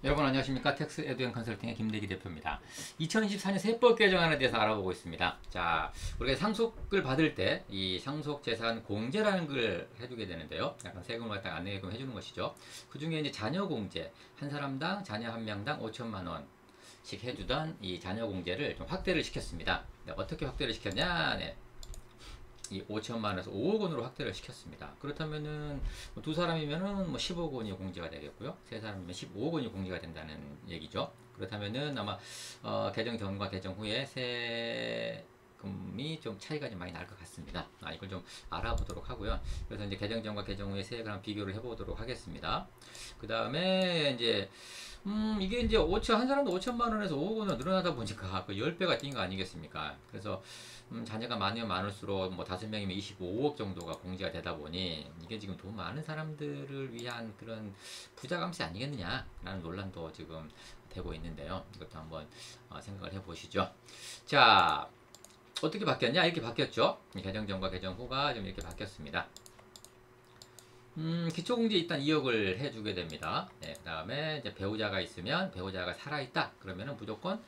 여러분 안녕하십니까? 텍스 에듀앤 컨설팅의 김대기 대표입니다. 2024년 세법 개정안에 대해서 알아보고 있습니다. 자, 우리가 상속을 받을 때 이 상속재산 공제라는 걸 해주게 되는데요. 약간 세금을 갖다가 안 내게끔 해주는 것이죠. 그 중에 이제 자녀 공제, 한 사람당 자녀 한 명당 5천만 원씩 해주던 이 자녀 공제를 좀 확대를 시켰습니다. 네, 어떻게 확대를 시켰냐? 네. 이 5천만 원에서 5억 원으로 확대를 시켰습니다. 그렇다면은 두 사람이면은 뭐 10억 원이 공제가 되겠고요. 세 사람이면 15억 원이 공제가 된다는 얘기죠. 그렇다면은 아마 개정 전과 개정 후에 세금이 좀 차이가 좀 많이 날 것 같습니다. 이걸 좀 알아보도록 하고요. 그래서 이제 개정 전과 개정 후에 세금 비교를 해보도록 하겠습니다. 그 다음에 이제 이게 이제 한 사람도 5천만 원에서 5억 원으로 늘어나다 보니까 그 10배가 뛴 거 아니겠습니까? 그래서 자녀가 많으면 많을수록 뭐 5명이면 25억 정도가 공제가 되다 보니 이게 지금 돈 많은 사람들을 위한 그런 부자 감세 아니겠느냐라는 논란도 지금 되고 있는데요. 이것도 한번 생각을 해보시죠. 자, 어떻게 바뀌었냐? 이렇게 바뀌었죠. 개정 전과 개정 후가 좀 이렇게 바뀌었습니다. 기초공제 일단 2억을 해주게 됩니다. 네, 그 다음에 이제 배우자가 있으면 배우자가 살아있다 그러면은 무조건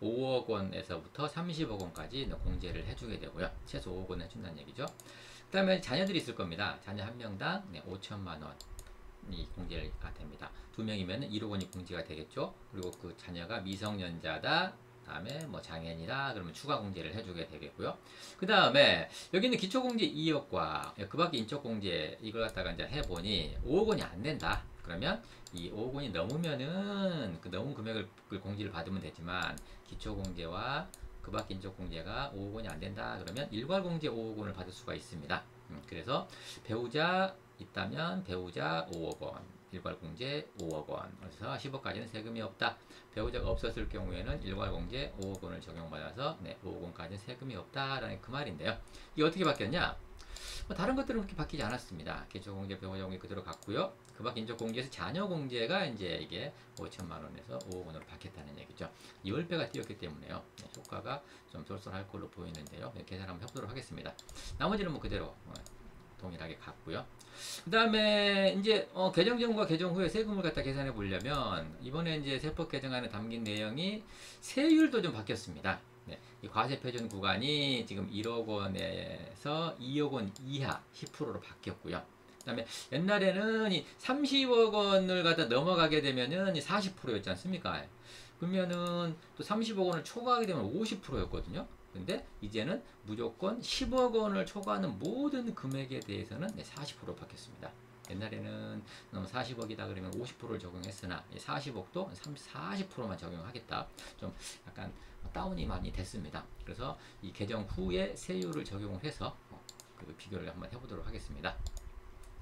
5억 원에서부터 30억 원까지 공제를 해주게 되고요. 최소 5억 원 해준다는 얘기죠. 그 다음에 자녀들이 있을 겁니다. 자녀 한 명당 5천만 원이 공제가 됩니다. 두 명이면 1억 원이 공제가 되겠죠. 그리고 그 자녀가 미성년자다. 다음에 뭐 장애인이다 그러면 추가 공제를 해주게 되겠고요. 그 다음에 여기는 기초공제 2억과 그 밖에 인적공제 이걸 갖다가 이제 해보니 5억 원이 안 된다. 그러면 이 5억 원이 넘으면은 그 넘은 금액을 공제를 받으면 되지만 기초공제와 그 밖에 인적공제가 5억 원이 안 된다. 그러면 일괄공제 5억 원을 받을 수가 있습니다. 그래서 배우자 있다면 배우자 5억 원, 일괄공제 5억 원, 그래서 10억까지는 세금이 없다. 배우자가 없었을 경우에는 일괄공제 5억 원을 적용받아서 5억 원까지는 세금이 없다라는 그 말인데요. 이게 어떻게 바뀌었냐? 다른 것들은 그렇게 바뀌지 않았습니다. 기초공제, 배우자공제 그대로 갔고요. 그 밖 인적공제에서 자녀공제가 이제 이게 5천만 원에서 5억 원으로 바뀌었다는 얘기죠. 10배가 뛰었기 때문에요. 효과가 좀 쏠쏠할 걸로 보이는데요. 계산 한번 해보도록 하겠습니다. 나머지는 뭐 그대로 동일하게 갔고요. 그 다음에 이제 개정 전과 개정 후에 세금을 갖다 계산해 보려면 이번에 이제 세법 개정안에 담긴 내용이 세율도 좀 바뀌었습니다. 네, 이 과세 표준 구간이 지금 1억 원에서 2억 원 이하 10%로 바뀌었고요. 그 다음에 옛날에는 이 30억 원을 갖다 넘어가게 되면은 40%였지 않습니까? 그러면은 또 30억 원을 초과하게 되면 50%였거든요. 근데 이제는 무조건 10억 원을 초과하는 모든 금액에 대해서는 40% 바뀌었습니다. 옛날에는 40억이다 그러면 50%를 적용했으나 40억도 40%만 적용하겠다. 좀 약간 다운이 많이 됐습니다. 그래서 이 개정 후에 세율을 적용을 해서 그 비교를 한번 해보도록 하겠습니다.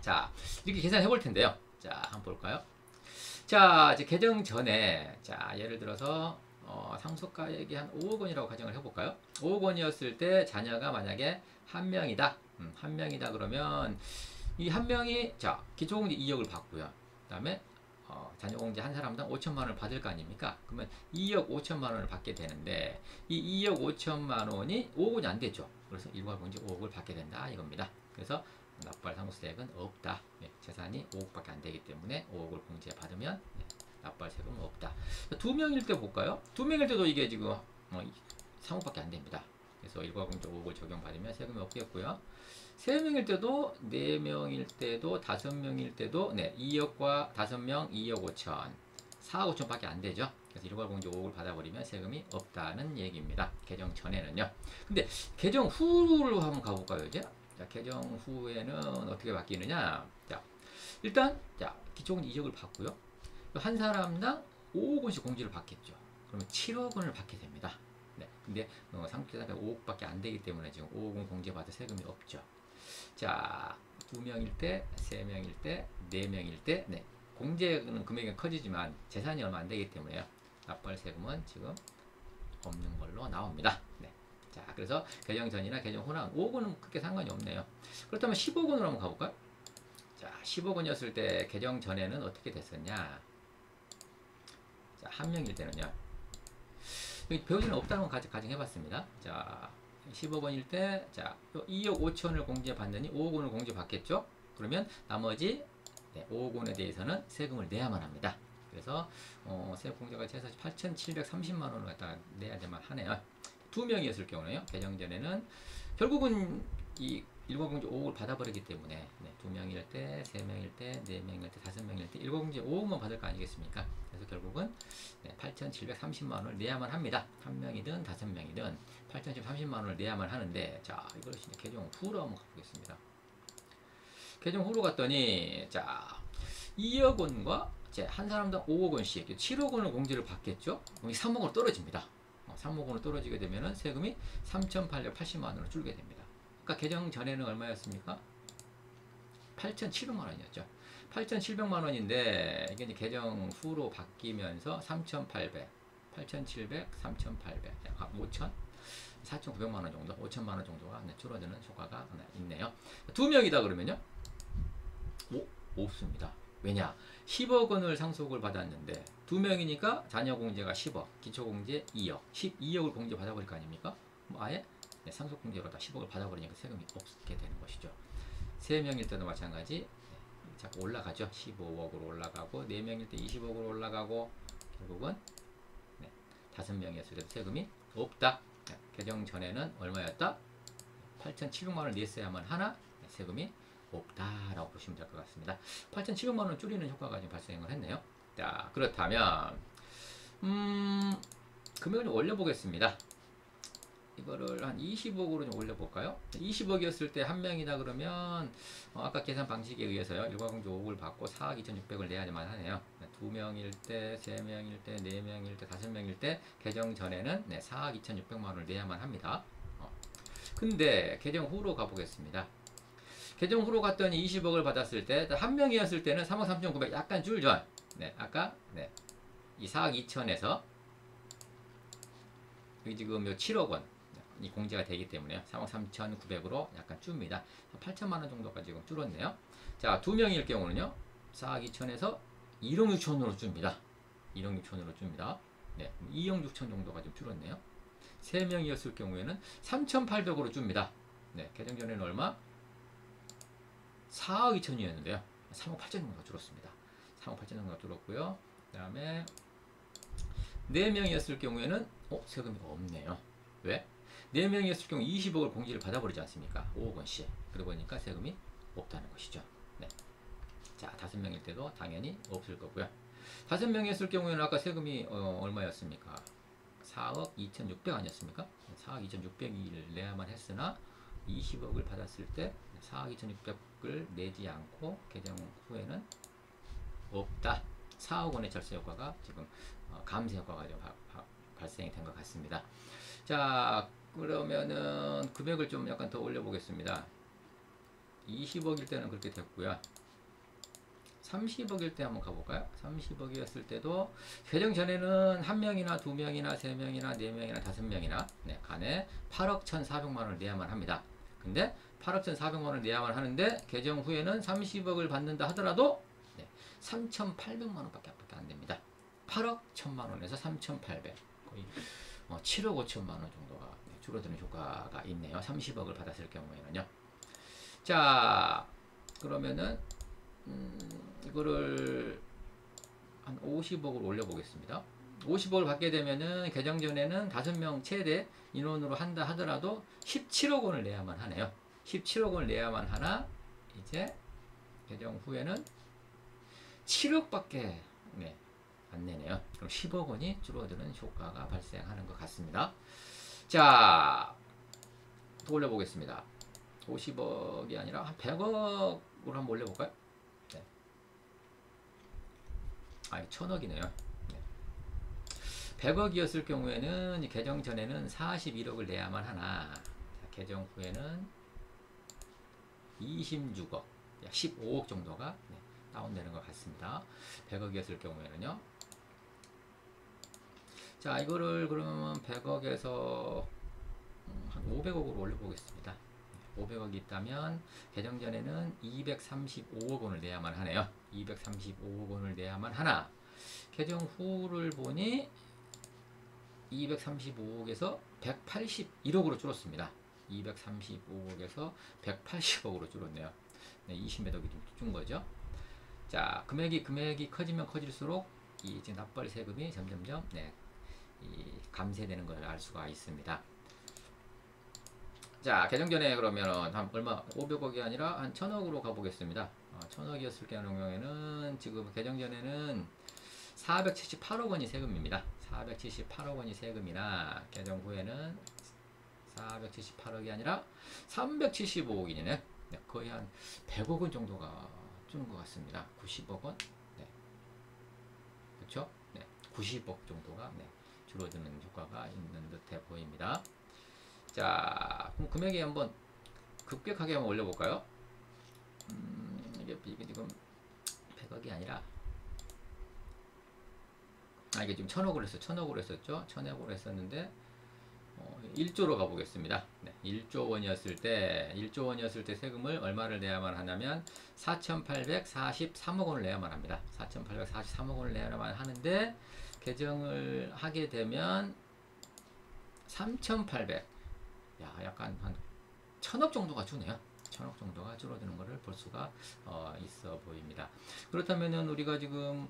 자, 이렇게 계산해 볼 텐데요. 자, 한번 볼까요? 자, 이제 개정 전에 자, 예를 들어서 상속가액이 한 5억 원이라고 가정을 해볼까요? 5억 원이었을 때 자녀가 만약에 한 명이다. 한 명이다 그러면 이 한 명이 자 기초공제 2억을 받고요. 그 다음에 자녀공제 한 사람당 5천만 원을 받을 거 아닙니까? 그러면 2억 5천만 원을 받게 되는데 이 2억 5천만 원이 5억 원이 안 되죠. 그래서 일괄공제 5억을 받게 된다 이겁니다. 그래서 납부할 상속세액은 없다. 재산이 5억밖에 안 되기 때문에 5억을 공제받으면 납부할 세금은 없다. 두 명일 때 볼까요? 두 명일 때도 이게 지금 3억밖에 안 됩니다. 그래서 일괄공제 5억을 적용받으면 세금이 없겠고요. 3명일 때도 4명일 때도 5명일 때도 2억과 5명 2억 5천 4억 5천 밖에 안 되죠. 그래서 일괄공제 5억을 받아버리면 세금이 없다는 얘기입니다. 개정 전에는요. 근데 개정 후로 한번 가볼까요 이제? 자, 개정 후에는 어떻게 바뀌느냐? 자, 일단 자 기초공제 2억을 받고요. 한 사람당 5억 원씩 공제를 받겠죠. 그러면 7억 원을 받게 됩니다. 네, 근데 상속재산가 5억밖에 안 되기 때문에 지금 5억 원 공제받을 세금이 없죠. 자, 2명일 때, 3명일 때, 4명일 때, 공제는 금액이 커지지만 재산이 얼마 안 되기 때문에요. 납부할 세금은 지금 없는 걸로 나옵니다. 네. 자, 그래서 개정 전이나 개정 후나 5억 원은 크게 상관이 없네요. 그렇다면 10억 원으로 한번 가볼까요? 자, 10억 원이었을 때 개정 전에는 어떻게 됐었냐? 자, 한 명일 때는요. 배우자는 없다는 걸 가정해봤습니다. 자, 10억 원일 때, 자, 2억 5천을 공제받느니 5억 원을 공제받겠죠? 그러면 나머지 5억 원에 대해서는 세금을 내야만 합니다. 그래서 세액 공제가 해서 8,730만 원을 갖다 내야 되만 하네요. 두 명이었을 경우는요. 개정 전에는 결국은 이 일괄공제 5억을 받아버리기 때문에 네, 2명일 때, 3명일 때, 4명일 때, 5명일 때 일괄공제 5억만 받을 거 아니겠습니까? 그래서 결국은 네, 8,730만 원을 내야만 합니다. 1명이든 5명이든 8,730만 원을 내야만 하는데, 자, 이걸 이제 개정 후로 한번 가보겠습니다. 개정 후로 갔더니, 자, 2억 원과 한 사람당 5억 원씩 7억 원을 공제를 받겠죠? 3억 원 떨어집니다. 3억 원을 떨어지게 되면 세금이 3,880만 원을 줄게 됩니다. 그러니까 개정 전에는 얼마였습니까? 8,700만 원이었죠. 8,700만 원인데 이게 이제 개정 후로 바뀌면서 3,800, 8,700, 3,800, 5,000, 4,900만 원 정도, 5천만 원 정도가 줄어드는 효과가 있네요. 두 명이다 그러면요? 없습니다. 왜냐? 10억 원을 상속을 받았는데 두 명이니까 자녀 공제가 10억, 기초 공제 2억, 12억을 공제 받아버릴 거 아닙니까? 아예 상속 공제로 다 10억을 받아버리니까 세금이 없게 되는 것이죠. 3명일 때도 마찬가지 자꾸 올라가죠. 15억으로 올라가고 4명일 때 20억으로 올라가고 결국은 5명이었을 때도 세금이 없다. 개정 전에는 얼마였다? 8,700만 원을 냈어야만 하나 세금이 없다라고 보시면 될 것 같습니다. 8,700만 원 줄이는 효과가 지금 발생을 했네요. 자, 그렇다면 금액을 좀 올려보겠습니다. 이거를 한 20억으로 좀 올려볼까요? 20억이었을 때 한 명이다 그러면 아까 계산 방식에 의해서요. 일괄공제 5억을 받고 4억 2,600을 내야만 하네요. 2명일 때, 3명일 때, 4명일 때, 5명일 때 개정 전에는 4억 2,600만 원을 내야만 합니다. 근데 개정 후로 가보겠습니다. 개정 후로 갔더니 20억을 받았을 때 한 명이었을 때는 3억 3,900 약간 줄죠. 아까 이 4억 2천에서 지금 요 7억 원 이 공제가 되기 때문에 3억 3,900으로 약간 줍니다. 8천만 원 정도가 지금 줄었네요. 자, 두 명일 경우는요. 4억 2천에서 1억 6천으로 줍니다. 1억 6천으로 줍니다. 2억 6천 정도가 좀 줄었네요. 3명이었을 경우에는 3,800으로 줍니다. 개정 전에는 얼마? 4억 2천이었는데요. 3억 8천 정도가 줄었습니다. 3억 8천 정도가 줄었고요. 그 다음에 4명이었을 경우에는 세금이 없네요. 왜? 4명이었을 경우 20억을 공제를 받아버리지 않습니까? 5억 원씩. 그러고 보니까 세금이 없다는 것이죠. 자, 5명일 때도 당연히 없을 거고요. 5명이었을 경우에는 아까 세금이 얼마였습니까? 4억 2,600 아니었습니까? 4억 2,600을 내야만 했으나 20억을 받았을 때 4억 2,600을 내지 않고 개정 후에는 없다. 4억 원의 절세 효과가 지금 감세 효과가 발생이 된 것 같습니다. 자, 그러면은 금액을 좀 약간 더 올려보겠습니다. 20억일 때는 그렇게 됐고요. 30억일 때 한번 가볼까요? 30억이었을 때도 개정 전에는 1명이나 2명이나 3명이나 4명이나 5명이나 간에 8억 1,400만 원을 내야만 합니다. 근데 8억 1,400만 원을 내야만 하는데 개정 후에는 30억을 받는다 하더라도 3,800만 원밖에 안 됩니다. 8억 1,000만 원에서 3,800 거의 7억 5천만 원 정도가 줄어드는 효과가 있네요. 30억을 받았을 경우에는요. 자, 그러면은 이거를 한 50억으로 올려보겠습니다. 50억을 받게 되면은 개정 전에는 5명 최대 인원으로 한다 하더라도 17억 원을 내야만 하네요. 17억 원을 내야만 하나 이제 개정 후에는 7억밖에 안 내네요. 그럼 10억 원이 줄어드는 효과가 발생하는 것 같습니다. 자, 또 올려보겠습니다. 50억이 아니라 한 100억으로 한번 올려볼까요? 1,000억이네요. 100억이었을 경우에는 개정 전에는 41억을 내야만 하나 개정 후에는 26억, 15억 정도가 다운되는 것 같습니다. 100억이었을 경우에는요. 자, 이거를 그러면 100억에서 한 500억으로 올려보겠습니다. 500억이 있다면 개정 전에는 235억 원을 내야만 하네요. 235억 원을 내야만 하나 개정 후를 보니 235억에서 181억으로 줄었습니다. 235억에서 180억으로 줄었네요. 20몇 억이 좀 준 거죠. 자, 금액이 커지면 커질수록 이 지금 납부할 세금이 점점점 이 감세되는 걸 알 수가 있습니다. 자, 개정 전에 그러면은 한 얼마 500억이 아니라 한 1000억으로 가보겠습니다. 1000억이었을 경우에는 지금 개정 전에는 478억 원이 세금입니다. 478억 원이 세금이나 개정 후에는 478억이 아니라 375억이네. 거의 한 100억 원 정도가 주는 것 같습니다. 90억 원. 네. 그렇죠? 네. 90억 정도가 줄어드는 효과가 있는 듯해 보입니다. 자, 그럼 금액이 한번 급격하게 한번 올려볼까요? 이게 지금 100억이 아니라 이게 지금 1000억으로 했어. 1000억으로 했었죠. 1000억으로 했었는데 1조로 가보겠습니다. 1조 원이었을 때 세금을 얼마를 내야만 하냐면 4,843억 원을 내야만 합니다. 4,843억 원을 내야만 하는데 개정을 하게 되면 3,800 약간 한 1000억 정도가 주네요. 1000억 정도가 줄어드는 것을 볼 수가 있어 보입니다. 그렇다면은 우리가 지금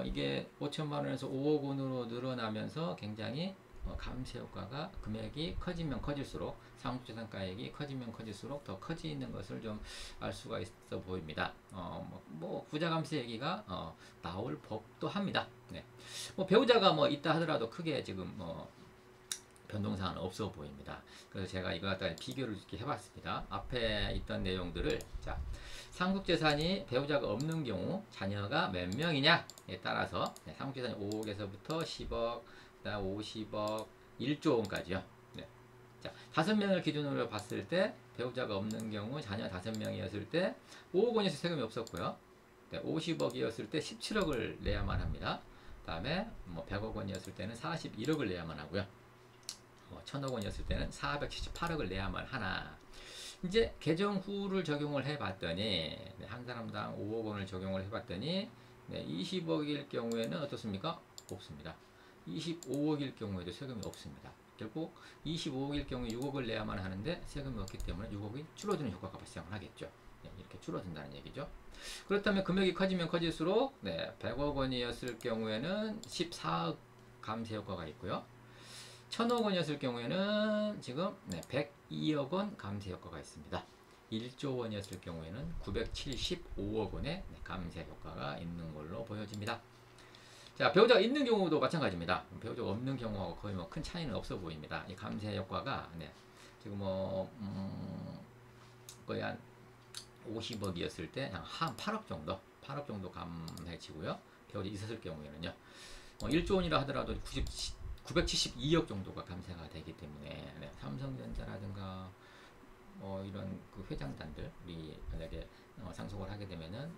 이게 5천만 원에서 5억 원으로 늘어나면서 굉장히 감세 효과가 금액이 커지면 커질수록 상속재산가액이 커지면 커질수록 더 커지는 것을 좀 알 수가 있어 보입니다. 뭐 부자 감세 얘기가 나올 법도 합니다. 뭐 배우자가 뭐 있다 하더라도 크게 지금 변동사항은 없어 보입니다. 그래서 제가 이거 갖다 비교를 이렇게 해봤습니다. 앞에 있던 내용들을 자, 상속재산이 배우자가 없는 경우 자녀가 몇 명이냐에 따라서 상속재산이 5억에서부터 10억, 50억, 1조 원까지요. 자, 5명을 기준으로 봤을 때 배우자가 없는 경우 자녀 5명이었을 때 5억 원에서 세금이 없었고요. 50억이었을 때 17억을 내야만 합니다. 그 다음에 뭐 100억 원이었을 때는 41억을 내야만 하고요. 1000억 원이었을 때는 478억을 내야만 하나. 이제 개정 후를 적용을 해봤더니 한 사람당 5억 원을 적용을 해봤더니 20억일 경우에는 어떻습니까? 없습니다. 25억일 경우에도 세금이 없습니다. 결국 25억일 경우에 6억을 내야만 하는데 세금이 없기 때문에 6억이 줄어드는 효과가 발생을 하겠죠. 이렇게 줄어든다는 얘기죠. 그렇다면 금액이 커지면 커질수록 100억 원이었을 경우에는 14억 감세 효과가 있고요. 1000억 원이었을 경우에는 지금 102억 원 감세 효과가 있습니다. 1조 원이었을 경우에는 975억 원의 감세 효과가 있는 걸로 보여집니다. 자, 배우자가 있는 경우도 마찬가지입니다. 배우자가 없는 경우하고 거의 뭐 큰 차이는 없어 보입니다. 이 감세 효과가 지금 거의 한 50억이었을 때 한 8억 정도 감해지고요. 배우자 있었을 경우에는요. 1조 원이라 하더라도 972억 정도가 감세가 되기 때문에 삼성전자라든가 이런 그 회장단들이 만약에 상속을 하게 되면은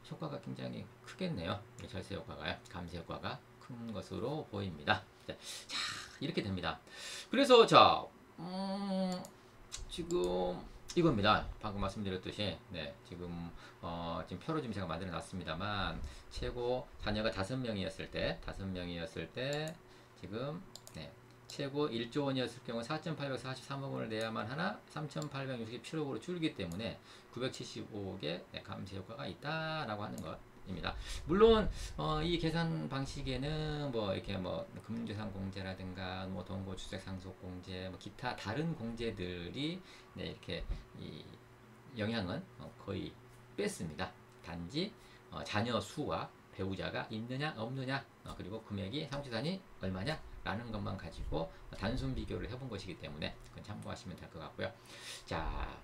효과가 굉장히 크겠네요. 절세 효과가요. 감세 효과가 큰 것으로 보입니다. 자, 이렇게 됩니다. 그래서 자, 지금 이겁니다. 방금 말씀드렸듯이 지금 표로 지금 제가 만들어 놨습니다만 최고 자녀가 5명이었을 때 지금 최고 1조 원이었을 경우 4,843억 원을 내야만 하나 3,867억으로 줄기 때문에 975억의 감세 효과가 있다라고 하는 것입니다. 물론 이 계산 방식에는 뭐 이렇게 뭐 금융재산 공제라든가 뭐 동거 주택 상속 공제 뭐 기타 다른 공제들이 이렇게 이 영향은 거의 뺐습니다. 단지 자녀 수와 배우자가 있느냐 없느냐 그리고 금액이 상속재산이 얼마냐 라는 것만 가지고 단순 비교를 해본 것이기 때문에 그건 참고하시면 될 것 같고요. 자,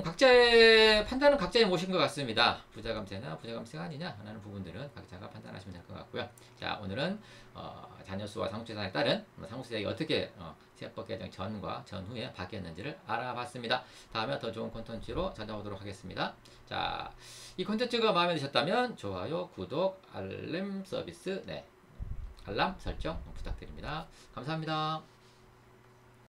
각자의 판단은 각자의 몫인 것 같습니다. 부자 감세나 부자 감세가 아니냐 라는 부분들은 각자가 판단하시면 될 것 같고요. 자, 오늘은 자녀 수와 상속재산에 따른 상속세액이 어떻게 세법 개정 전과 전후에 바뀌었는지를 알아봤습니다. 다음에 더 좋은 콘텐츠로 찾아오도록 하겠습니다. 자, 이 콘텐츠가 마음에 드셨다면 좋아요, 구독, 알림 서비스, 알람 설정 부탁드립니다. 감사합니다.